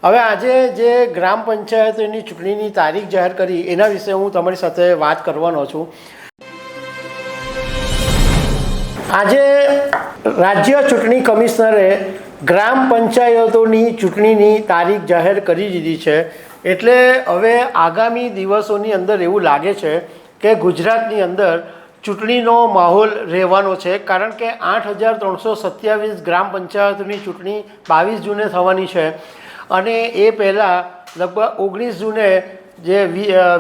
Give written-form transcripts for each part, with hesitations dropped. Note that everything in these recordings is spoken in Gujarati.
હવે આજે જે ગ્રામ પંચાયતની ચૂંટણીની તારીખ જાહેર કરી એના વિશે હું તમારી સાથે વાત કરવાનો છું. આજે રાજ્ય ચૂંટણી કમિશનરે ગ્રામ પંચાયતોની ચૂંટણીની તારીખ જાહેર કરી દીધી છે. એટલે હવે આગામી દિવસોની અંદર એવું લાગે છે કે ગુજરાતની અંદર ચૂંટણીનો માહોલ રહેવાનો છે, કારણ કે 8,327 ગ્રામ પંચાયતોની ચૂંટણી 22 જૂને થવાની છે અને એ પહેલાં લગભગ 19 જૂને જે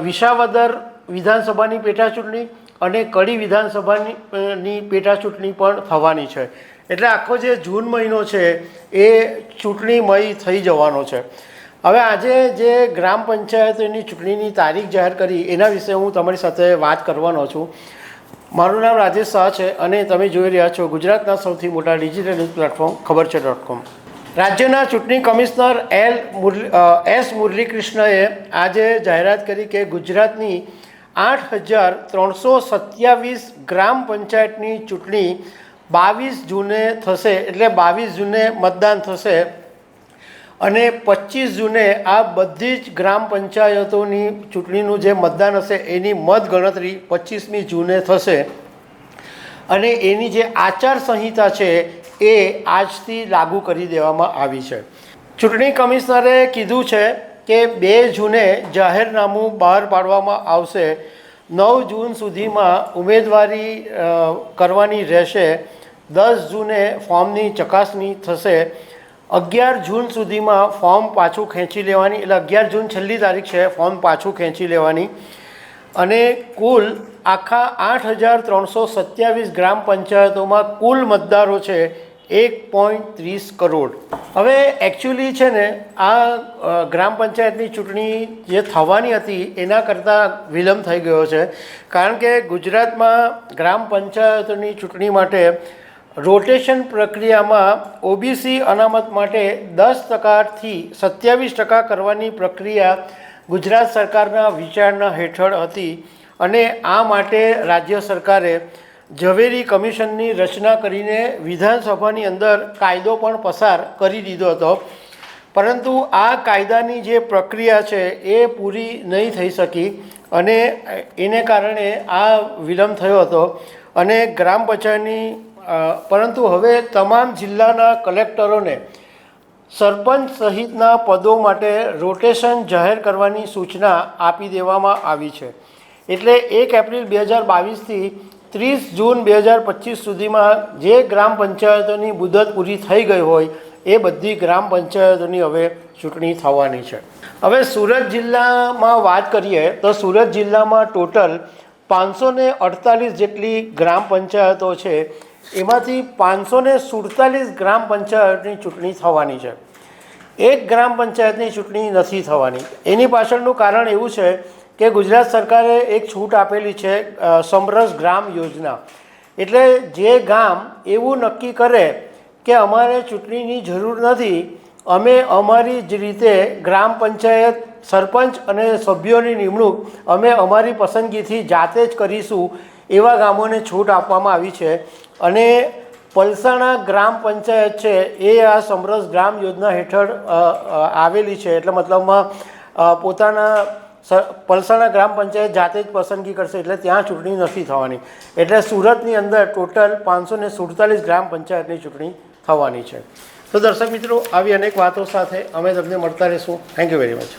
વિસાવદર વિધાનસભાની પેટા ચૂંટણી અને કડી વિધાનસભાની પેટા ચૂંટણી પણ થવાની છે. એટલે આખો જે જૂન મહિનો છે એ ચૂંટણીમય થઈ જવાનો છે. હવે આજે જે ગ્રામ પંચાયતોની ચૂંટણીની તારીખ જાહેર કરી એના વિશે હું તમારી સાથે વાત કરવાનો છું. મારું નામ રાજેશ શાહ છે અને તમે જોઈ રહ્યા છો ગુજરાતના સૌથી મોટા ડિજિટલ ન્યૂઝ પ્લેટફોર્મ ખબર છે .com. રાજ્યના ચૂંટણી કમિશનર એસ મુરલીકૃષ્ણએ આજે જાહેરાત કરી કે ગુજરાતની 8,327 ગ્રામ પંચાયતની ચૂંટણી 22 જૂને થશે. એટલે 22 જૂને મતદાન થશે અને 25 જૂને આ બધી જ ગ્રામ પંચાયતોની ચૂંટણીનું જે મતદાન હશે એની મતગણતરી 25મી જૂને થશે અને એની જે આચારસંહિતા છે એ આજથી લાગુ કરી દેવામાં આવી છે. ચૂંટણી કમિશનરે કીધું છે કે 2 જૂને જાહેરનામું બહાર પાડવામાં આવશે. 9 જૂન સુધીમાં ઉમેદવારી કરવાની રહેશે. 10 જૂને ફોર્મની ચકાસણી થશે. 11 જૂન સુધીમાં ફોર્મ પાછું ખેંચી લેવાની, એટલે 11 જૂન છેલ્લી તારીખ છે ફોર્મ પાછું ખેંચી લેવાની. અને કુલ આખા 8,327 ગ્રામ પંચાયતોમાં કુલ મતદારો છે 1.30 કરોડ. હવે એકચ્યુઅલી છે ને આ ગ્રામ પંચાયતની ચૂંટણી જે થવાની હતી એના કરતાં વિલંબ થઈ ગયો છે, કારણ કે ગુજરાતમાં ગ્રામ પંચાયતોની ચૂંટણી માટે રોટેશન પ્રક્રિયામાં ઓબીસી અનામત માટે 10%થી 27% કરવાની પ્રક્રિયા ગુજરાત સરકારના વિચારણા હેઠળ હતી અને આ માટે રાજ્ય સરકારે ઝવેરી કમિશનની રચના કરીને વિધાનસભાની અંદર કાયદો પણ પસાર કરી દીધો હતો. પરંતુ આ કાયદાની જે પ્રક્રિયા છે એ પૂરી નહીં થઈ શકી અને એને કારણે આ વિલંબ થયો હતો અને ગ્રામ પંચાયતની પરંતુ હવે તમામ જિલ્લાના કલેક્ટરોને સરપંચ સહિતના પદો માટે રોટેશન જાહેર કરવાની સૂચના આપી દેવામાં આવી છે. એટલે 1 એપ્રિલ 2022થી 30 જૂન 2025 સુધીમાં જે ગ્રામ પંચાયતોની મુદત પૂરી થઈ ગઈ હોય એ બધી ગ્રામ પંચાયતોની હવે ચૂંટણી થવાની છે. હવે સુરત જિલ્લામાં વાત કરીએ તો સુરત જિલ્લામાં ટોટલ 548 જેટલી ગ્રામ પંચાયતો છે. એમાંથી 547 ગ્રામ પંચાયતની ચૂંટણી થવાની છે. એક ગ્રામ પંચાયતની ચૂંટણી નથી થવાની. એની પાછળનું કારણ એવું છે કે ગુજરાત સરકારે એક છૂટ આપેલી છે, સમરસ ગ્રામ યોજના. એટલે જે ગામ એવું નક્કી કરે કે અમારે ચૂંટણીની જરૂર નથી, અમે અમારી જ રીતે ગ્રામ પંચાયત સરપંચ અને સભ્યોની નિમણૂક અમે અમારી પસંદગીથી જાતે જ કરીશું, એવા ગામોને છૂટ આપવામાં આવી છે. અને પલસાણા ગ્રામ પંચાયત છે એ આ સમરસ ગ્રામ યોજના હેઠળ આવેલી છે. એટલે મતલબમાં પોતાના પલસાણા ગ્રામ પંચાયત જાતે જ પસંદગી કરશે, એટલે ત્યાં ચૂંટણી નથી થવાની. એટલે સુરતની અંદર ટોટલ 547 ગ્રામ પંચાયતની ચૂંટણી થવાની છે. તો દર્શક મિત્રો, આવી અનેક વાતો સાથે અમે તમને મળતા રહીશું. Thank you very much.